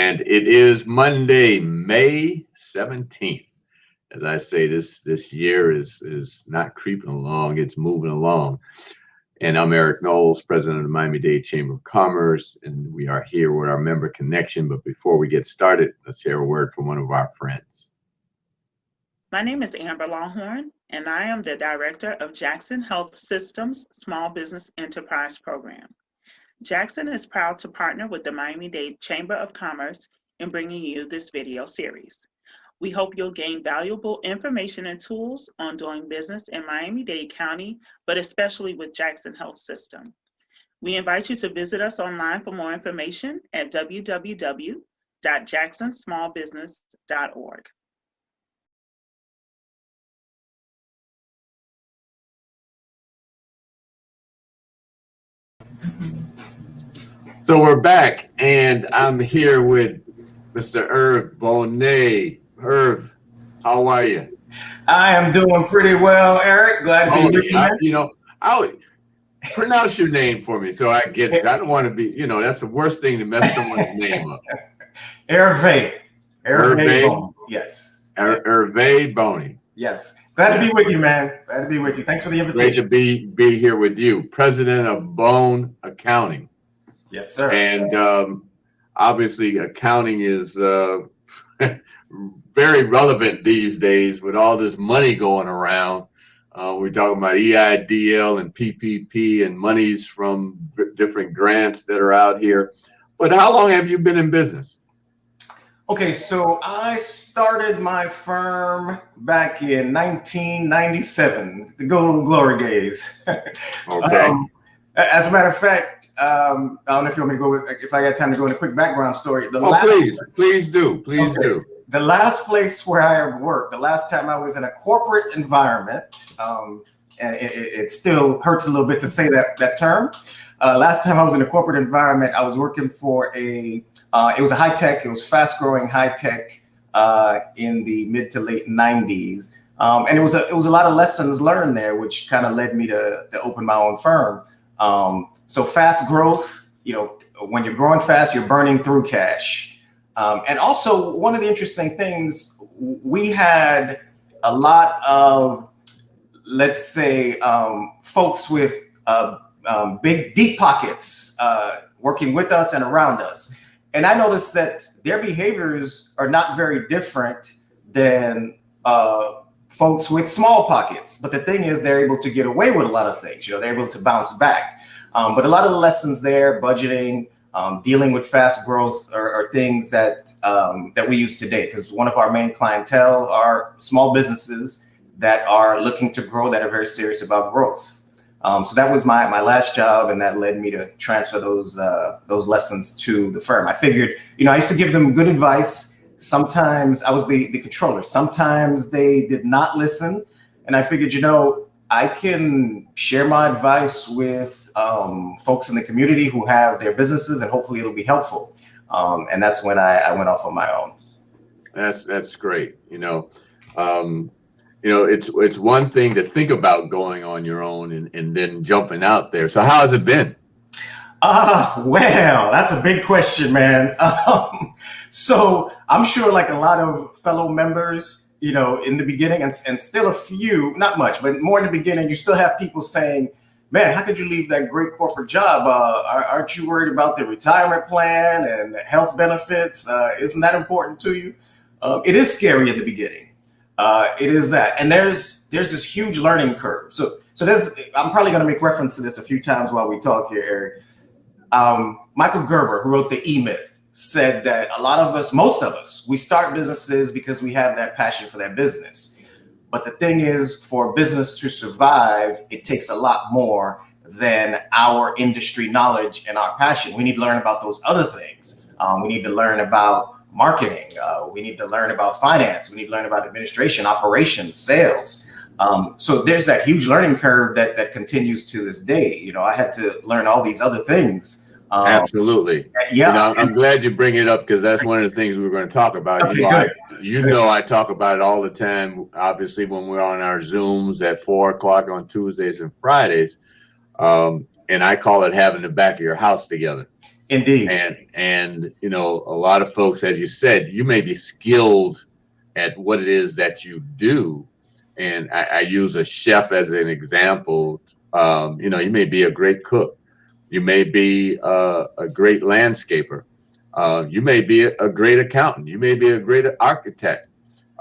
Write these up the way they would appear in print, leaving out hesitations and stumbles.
And it is Monday, May 17th. As I say, this year is not creeping along, it's moving along. And I'm Eric Knowles, president of the Miami-Dade Chamber of Commerce, and we are here with our member connection. But before we get started, let's hear a word from one of our friends. My name is Amber Longhorn, and I am the director of Jackson Health Systems Small Business Enterprise Program. Jackson is proud to partner with the Miami-Dade Chamber of Commerce in bringing you this video series. We hope you'll gain valuable information and tools on doing business in Miami-Dade County, but especially with Jackson Health System. We invite you to visit us online for more information at www.jacksonsmallbusiness.org. So we're back, and I'm here with Mr. Herve Bony. Herve, how are you? I am doing pretty well, Eric. Glad to be with you. I would pronounce your name for me so I get it. I don't want to be, that's the worst thing to mess someone's name up. Herve. Bony. Yes. Herve Bony. Yes. Glad to be with you, man. Glad to be with you. Thanks for the invitation. Great to be here with you, president of Bone Accounting. Yes, sir. And obviously, accounting is very relevant these days with all this money going around. We're talking about EIDL and PPP and monies from different grants that are out here. But how long have you been in business? Okay, so I started my firm back in 1997, the golden glory days. Okay. As a matter of fact, I don't know if you want me to go, if I got time to go into a quick background story. Please do. The last place where I ever worked, the last time I was in a corporate environment, and it still hurts a little bit to say that term. Last time I was in a corporate environment, I was working for it was a high-tech, it was fast-growing high-tech in the mid to late 90s. And it was a lot of lessons learned there, which kind of led me to open my own firm. So fast growth, when you're growing fast, you're burning through cash. And also one of the interesting things, we had a lot of, let's say, folks with big, deep pockets working with us and around us. And I noticed that their behaviors are not very different than folks with small pockets. But the thing is, they're able to get away with a lot of things. They're able to bounce back. But a lot of the lessons there, budgeting, dealing with fast growth are things that we use today, because one of our main clientele are small businesses that are looking to grow, that are very serious about growth. So that was my last job, and that led me to transfer those lessons to the firm. I figured, I used to give them good advice. Sometimes I was the controller. Sometimes they did not listen. And I figured, I can share my advice with folks in the community who have their businesses, and hopefully it'll be helpful. And that's when I went off on my own. That's great. It's one thing to think about going on your own and then jumping out there. So how has it been? Well, that's a big question, man. So I'm sure, like a lot of fellow members, in the beginning, and still a few, not much, but more in the beginning, you still have people saying, man, how could you leave that great corporate job? Aren't you worried about the retirement plan and the health benefits? Isn't that important to you? It is scary at the beginning. It is that. And there's this huge learning curve. So I'm probably going to make reference to this a few times while we talk here, Eric. Michael Gerber, who wrote the E-Myth, said that most of us, we start businesses because we have that passion for that business. But the thing is, for business to survive, it takes a lot more than our industry knowledge and our passion. We need to learn about those other things. We need to learn about marketing. We need to learn about finance. We need to learn about administration, operations, sales. So there's that huge learning curve that continues to this day. I had to learn all these other things. Absolutely. Yeah. I'm glad you bring it up, because that's one of the things we were going to talk about. Okay, I talk about it all the time, obviously, when we're on our Zooms at 4 o'clock on Tuesdays and Fridays. and I call it having the back of your house together. Indeed. And you know, a lot of folks, as you said, you may be skilled at what it is that you do. And I use a chef as an example. You know, you may be a great cook. You may be a great landscaper. You may be a great accountant. You may be a great architect.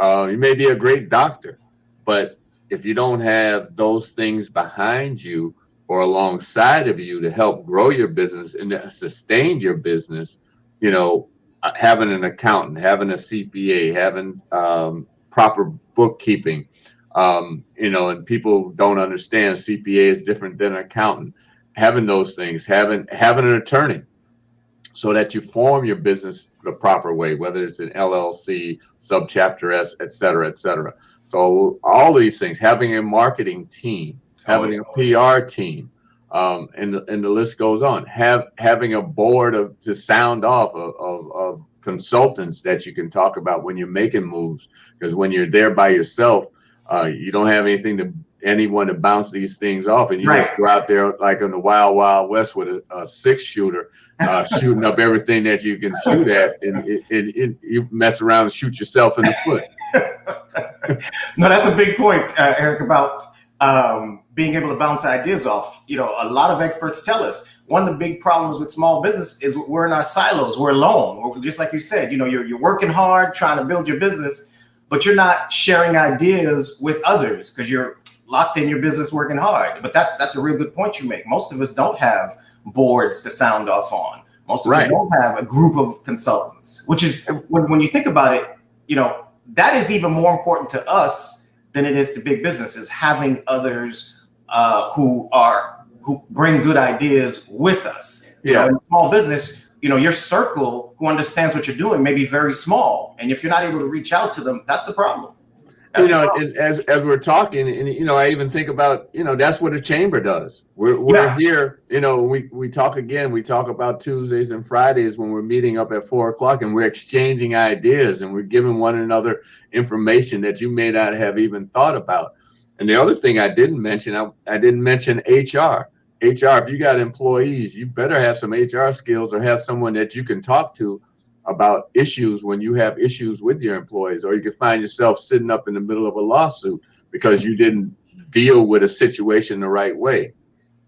You may be a great doctor. But if you don't have those things behind you or alongside of you to help grow your business and to sustain your business, you know, having an accountant, having a CPA, having proper bookkeeping, you know, and people don't understand CPA is different than an accountant. Having those things, having an attorney, so that you form your business the proper way, whether it's an LLC, subchapter S, et cetera, et cetera. So all these things, having a marketing team, having a PR team, and the list goes on. Having a board to sound off of consultants that you can talk about when you're making moves, because when you're there by yourself, you don't have anyone to bounce these things off, and you just go out there like in the wild west with a 6-shooter, shooting up everything that you can shoot at, and you mess around and shoot yourself in the foot. No, that's a big point, Eric, about being able to bounce ideas off. You know, a lot of experts tell us one of the big problems with small business is we're in our silos. We're alone. We're, just like you said, you know, you're working hard trying to build your business, but you're not sharing ideas with others because you're locked in your business working hard. But that's a real good point you make. Most of us don't have boards to sound off on. Most of us don't have a group of consultants, which is when you think about it, you know, that is even more important to us than it is to big businesses, having others who bring good ideas with us. You know, in small business, you know, your circle who understands what you're doing may be very small. And if you're not able to reach out to them, that's a problem. You know, and as we're talking, and you know, I even think about, you know, that's what a chamber does. We're here, you know, we talk again. We talk about Tuesdays and Fridays when we're meeting up at 4 o'clock, and we're exchanging ideas, and we're giving one another information that you may not have even thought about. And the other thing I didn't mention, I didn't mention HR. If you got employees, you better have some HR skills or have someone that you can talk to about issues when you have issues with your employees, or you can find yourself sitting up in the middle of a lawsuit because you didn't deal with a situation the right way.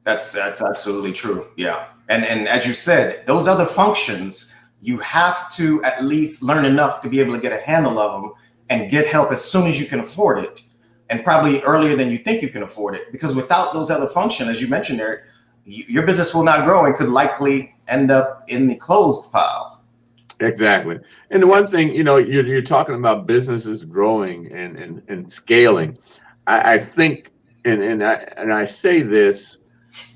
That's absolutely true. Yeah. And as you said, those other functions, you have to at least learn enough to be able to get a handle of them and get help as soon as you can afford it, and probably earlier than you think you can afford it. Because without those other functions, as you mentioned, Eric, your business will not grow and could likely end up in the closed pile. Exactly. And the one thing, you know, you're talking about businesses growing and scaling. I think, and I say this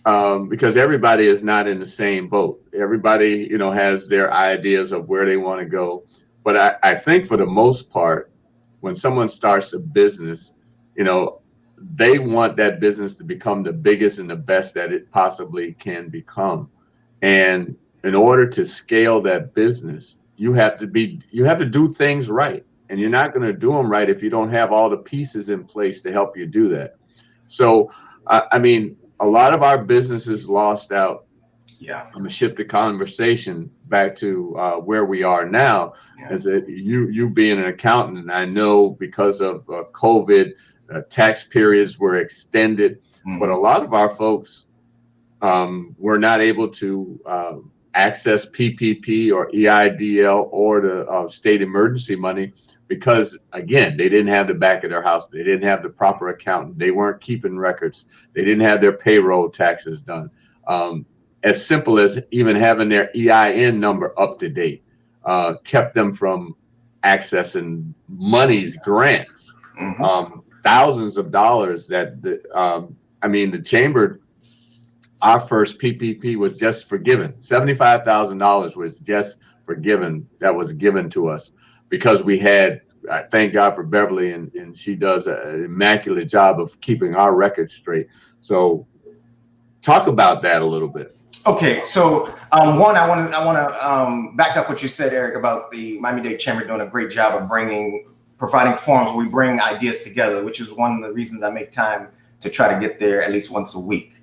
because everybody is not in the same boat. Everybody, you know, has their ideas of where they want to go. But I think for the most part, when someone starts a business, you know, they want that business to become the biggest and the best that it possibly can become. And in order to scale that business, you have to do things right, and you're not going to do them right if you don't have all the pieces in place to help you do that. So, I mean, a lot of our businesses lost out. Yeah, I'm gonna shift the conversation back to where we are now. As you being an accountant, and I know because of COVID, tax periods were extended, but a lot of our folks were not able to access PPP or EIDL or the state emergency money because, again, they didn't have the back of their house. They didn't have the proper accountant. They weren't keeping records. They didn't have their payroll taxes done. As simple as even having their EIN number up to date kept them from accessing monies, grants, thousands of dollars that the chamber. Our first PPP was just forgiven. $75,000 was just forgiven. That was given to us because we had, thank God for Beverly, and she does an immaculate job of keeping our records straight. So talk about that a little bit. Okay, so one, I want to back up what you said, Eric, about the Miami-Dade Chamber doing a great job of providing forums where we bring ideas together, which is one of the reasons I make time to try to get there at least once a week.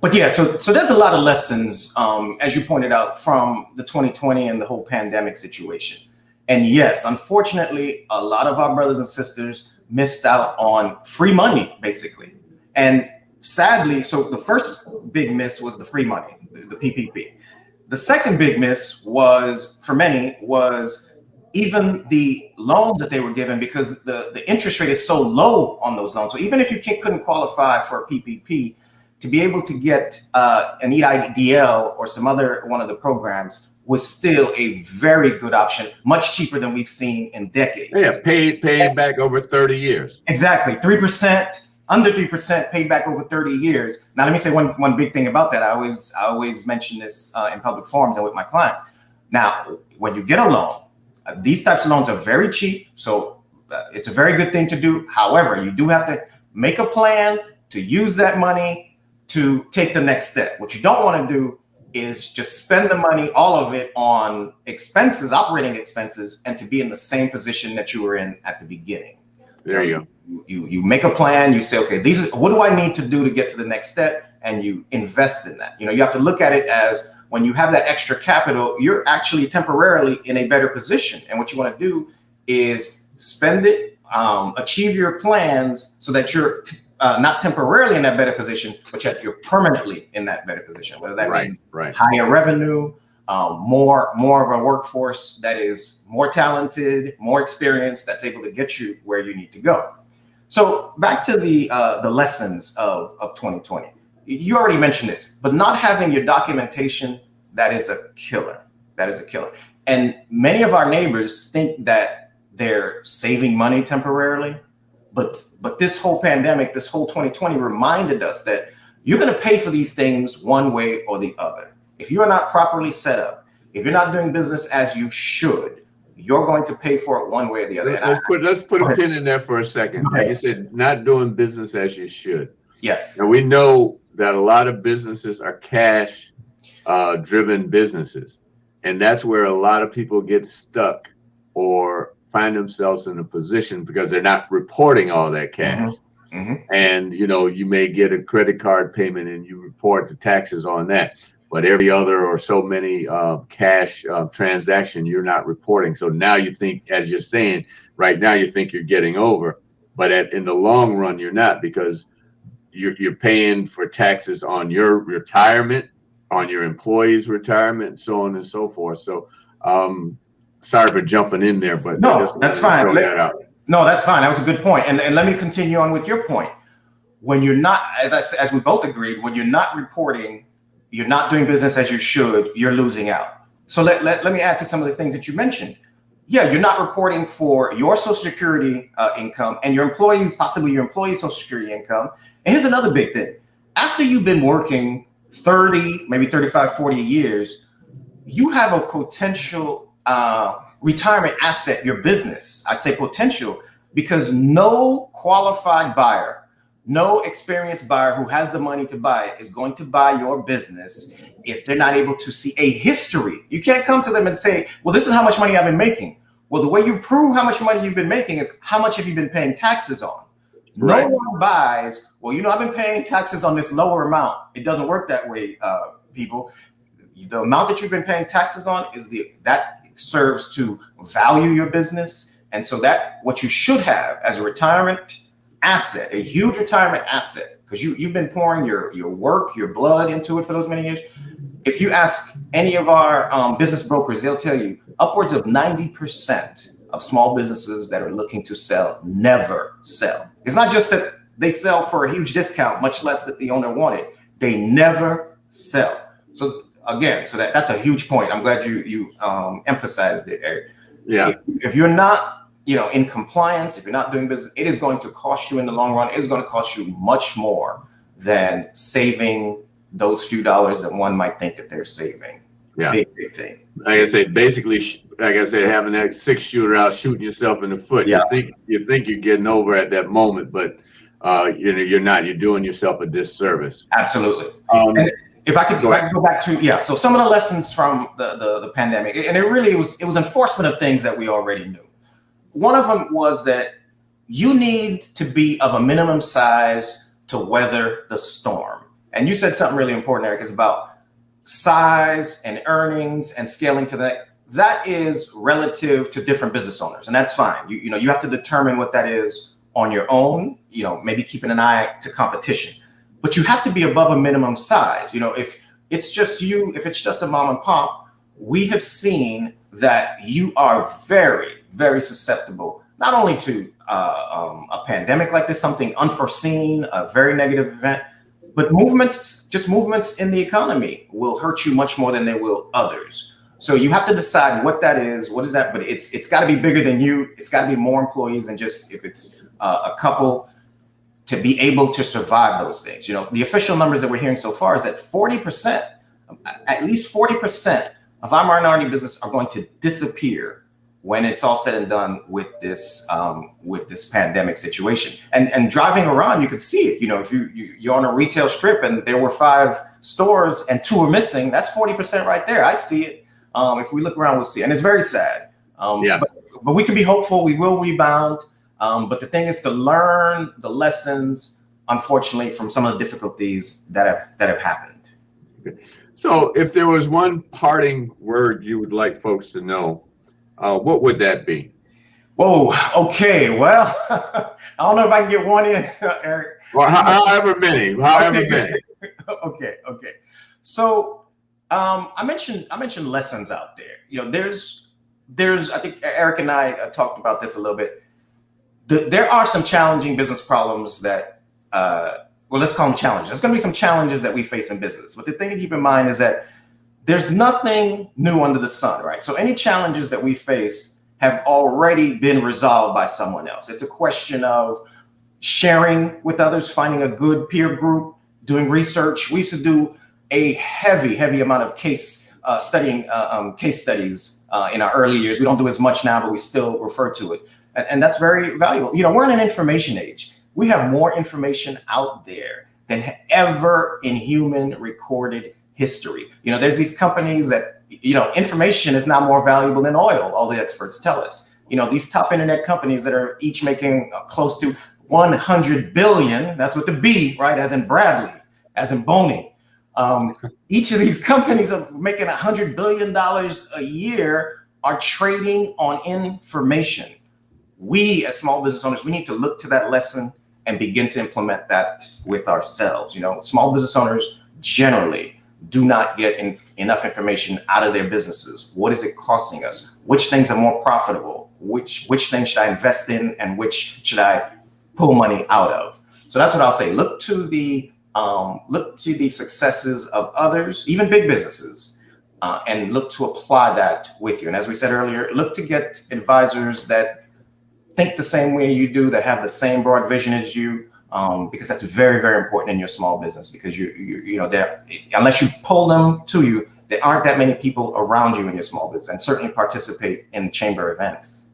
But yeah, so there's a lot of lessons, as you pointed out, from the 2020 and the whole pandemic situation. And yes, unfortunately, a lot of our brothers and sisters missed out on free money, basically. And sadly, so the first big miss was the free money, the PPP. The second big miss was, for many, was even the loans that they were given, because the interest rate is so low on those loans. So even if you couldn't qualify for a PPP, to be able to get an EIDL or some other one of the programs was still a very good option, much cheaper than we've seen in decades. Yeah, paid back over 30 years. Exactly, 3%, under 3% paid back over 30 years. Now, let me say one big thing about that. I always mention this in public forums and with my clients. Now, when you get a loan, these types of loans are very cheap, so it's a very good thing to do. However, you do have to make a plan to use that money to take the next step. What you don't want to do is just spend the money, all of it, on expenses, operating expenses, and to be in the same position that you were in at the beginning. There you go. You make a plan. You say, okay, what do I need to do to get to the next step? And you invest in that. You have to look at it as, when you have that extra capital, you're actually temporarily in a better position. And what you want to do is spend it, achieve your plans so that you're not temporarily in that better position, but yet you're permanently in that better position. Whether that means higher revenue, more of a workforce that is more talented, more experienced, that's able to get you where you need to go. So back to the lessons of 2020. You already mentioned this, but not having your documentation, that is a killer. That is a killer. And many of our neighbors think that they're saving money temporarily, but this whole pandemic, this whole 2020 reminded us that you're going to pay for these things one way or the other. If you are not properly set up, if you're not doing business as you should, you're going to pay for it one way or the other. Let's put a pin in there for a second. Like you said, not doing business as you should. Yes. And we know that a lot of businesses are cash driven businesses. And that's where a lot of people get stuck or find themselves in a position because they're not reporting all that cash. And, you may get a credit card payment and you report the taxes on that. But every other or so many cash transaction, you're not reporting. So now you think, as you're saying, right now you think you're getting over. But in the long run, you're not, because you're paying for taxes on your retirement, on your employees' retirement, and so on and so forth. So sorry for jumping in there, but no, that's fine. No, that's fine. That was a good point. And let me continue on with your point. When you're not, as we both agreed, when you're not reporting, you're not doing business as you should, you're losing out. So let me add to some of the things that you mentioned. Yeah, you're not reporting for your Social Security income and your employees, possibly your employees' Social Security income. And here's another big thing. After you've been working 30, maybe 35, 40 years, you have a potential retirement asset, your business. I say potential because no qualified buyer, no experienced buyer who has the money to buy it is going to buy your business if they're not able to see a history. You can't come to them and say, well, this is how much money I've been making. Well, the way you prove how much money you've been making is how much have you been paying taxes on? Right. No one buys, well, I've been paying taxes on this lower amount. It doesn't work that way, people. The amount that you've been paying taxes on is that serves to value your business. And so that what you should have as a retirement asset, a huge retirement asset, because you've been pouring your work, your blood into it for those many years. If you ask any of our business brokers, they'll tell you upwards of 90% of small businesses that are looking to sell never sell. It's not just that they sell for a huge discount, much less that the owner wanted. They never sell. So again, that's a huge point. I'm glad you emphasized it, Eric. Yeah. If you're not in compliance, if you're not doing business, it is going to cost you in the long run. It is going to cost you much more than saving those few dollars that one might think that they're saving. Yeah. Big thing. Like I said, basically, having that 6-shooter out, shooting yourself in the foot. Yeah. You think you're getting over at that moment, but you're not. You're doing yourself a disservice. Absolutely. If I could go back to, so some of the lessons from the pandemic, and it was enforcement of things that we already knew. One of them was that you need to be of a minimum size to weather the storm. And you said something really important, Eric, is about size and earnings and scaling to that. That is relative to different business owners, and that's fine. You have to determine what that is on your own, maybe keeping an eye to competition. But you have to be above a minimum size. If it's just a mom and pop, we have seen that you are very, very susceptible, not only to a pandemic like this, something unforeseen, a very negative event, but movements in the economy will hurt you much more than they will others. So you have to decide what that is. What is that? But it's got to be bigger than you. It's got to be more employees than just if it's a couple, to be able to survive those things. The official numbers that we're hearing so far is that 40%, at least 40% of our minority business are going to disappear when it's all said and done with this pandemic situation. And driving around, you could see it. If you're on a retail strip and there were 5 stores and 2 are missing, that's 40% right there. I see it. If we look around, we'll see. And it's very sad. But we can be hopeful. We will rebound. But the thing is to learn the lessons, unfortunately, from some of the difficulties that have happened. Okay. So if there was one parting word you would like folks to know, what would that be? Whoa. Okay. Well, I don't know if I can get one in, Eric. Well, however many. Okay. So I mentioned lessons out there. There's I think Eric and I talked about this a little bit. There are some challenging business problems that, let's call them challenges. There's going to be some challenges that we face in business. But the thing to keep in mind is that there's nothing new under the sun, right? So any challenges that we face have already been resolved by someone else. It's a question of sharing with others, finding a good peer group, doing research. We used to do a heavy amount of case studies in our early years. We don't do as much now, but we still refer to it. And that's very valuable. We're in an information age. We have more information out there than ever in human recorded history. There's these companies that, information is now more valuable than oil, all the experts tell us. These top internet companies that are each making close to 100 billion, that's with the B, right? As in Bradley, as in Bony. Each of these companies are making $100 billion a year, are trading on information. We as small business owners, we need to look to that lesson and begin to implement that with ourselves. Small business owners generally do not get enough information out of their businesses. What is it costing us? Which things are more profitable? Which things should I invest in, and which should I pull money out of? So that's what I'll say. Look to the successes of others, even big businesses, and look to apply that with you. And as we said earlier, look to get advisors that think the same way you do, that have the same broad vision as you, because that's very, very important in your small business. Because unless you pull them to you, there aren't that many people around you in your small business, and certainly participate in chamber events.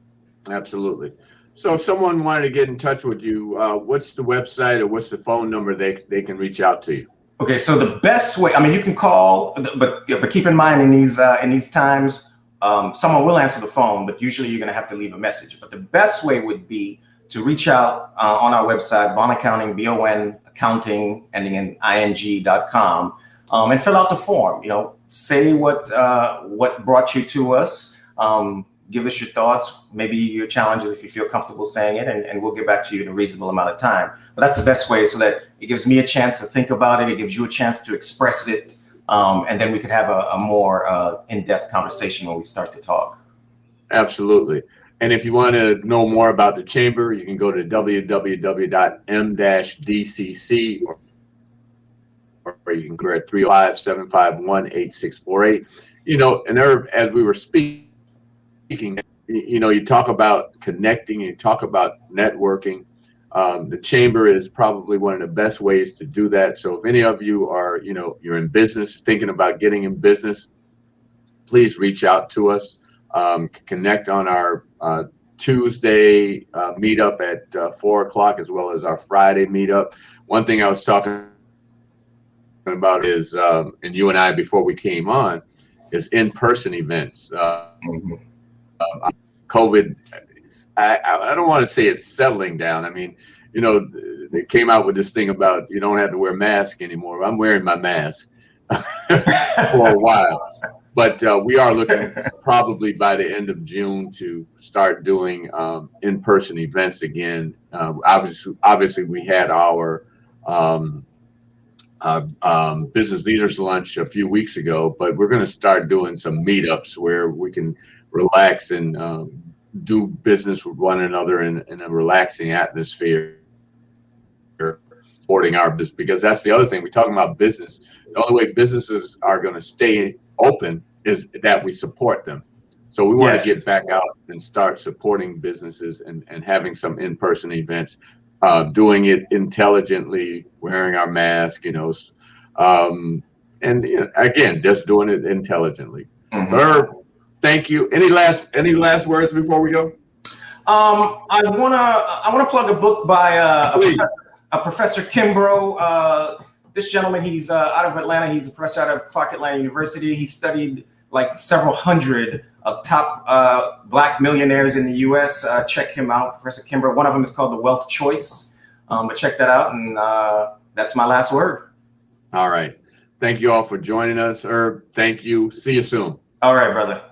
Absolutely. So if someone wanted to get in touch with you, what's the website or what's the phone number they can reach out to you? Okay, so the best way, you can call, but keep in mind in these times, someone will answer the phone, but usually you're going to have to leave a message. But the best way would be to reach out on our website, Bon Accounting, BON Accounting, ending in ing.com, and fill out the form. Say what brought you to us. Give us your thoughts, maybe your challenges if you feel comfortable saying it, and we'll get back to you in a reasonable amount of time. But that's the best way, so that it gives me a chance to think about it. It gives you a chance to express it. And then we could have a more in-depth conversation when we start to talk. Absolutely. And if you want to know more about the chamber, you can go to www.m-dcc, or you can go at 305-751-8648. And Herve, as we were speaking, you talk about connecting, you talk about networking. The chamber is probably one of the best ways to do that. So if any of you are, you're in business, thinking about getting in business, please reach out to us. Connect on our Tuesday meetup at 4 o'clock, as well as our Friday meetup. One thing I was talking about is, and you and I, before we came on, is in-person events. COVID, I don't want to say it's settling down. you know, they came out with this thing about you don't have to wear a mask anymore. I'm wearing my mask for a while. But we are looking probably by the end of June to start doing in-person events again. Obviously, we had our business leaders lunch a few weeks ago, but we're going to start doing some meetups where we can relax and do business with one another in a relaxing atmosphere, supporting our business, because that's the other thing. We're talking about business. The only way businesses are going to stay open is that we support them. So we want to get back out and start supporting businesses and having some in-person events, doing it intelligently, wearing our mask, you know, and you know, again, just doing it intelligently. Mm-hmm. Herve, thank you. Any last words before we go? I wanna plug a book by Professor Kimbrough. This gentleman, he's out of Atlanta. He's a professor out of Clark Atlanta University. He studied like several hundred of top Black millionaires in the U.S. Check him out, Professor Kimbrough. One of them is called The Wealth Choice. But check that out, and that's my last word. All right. Thank you all for joining us. Herve, thank you. See you soon. All right, brother.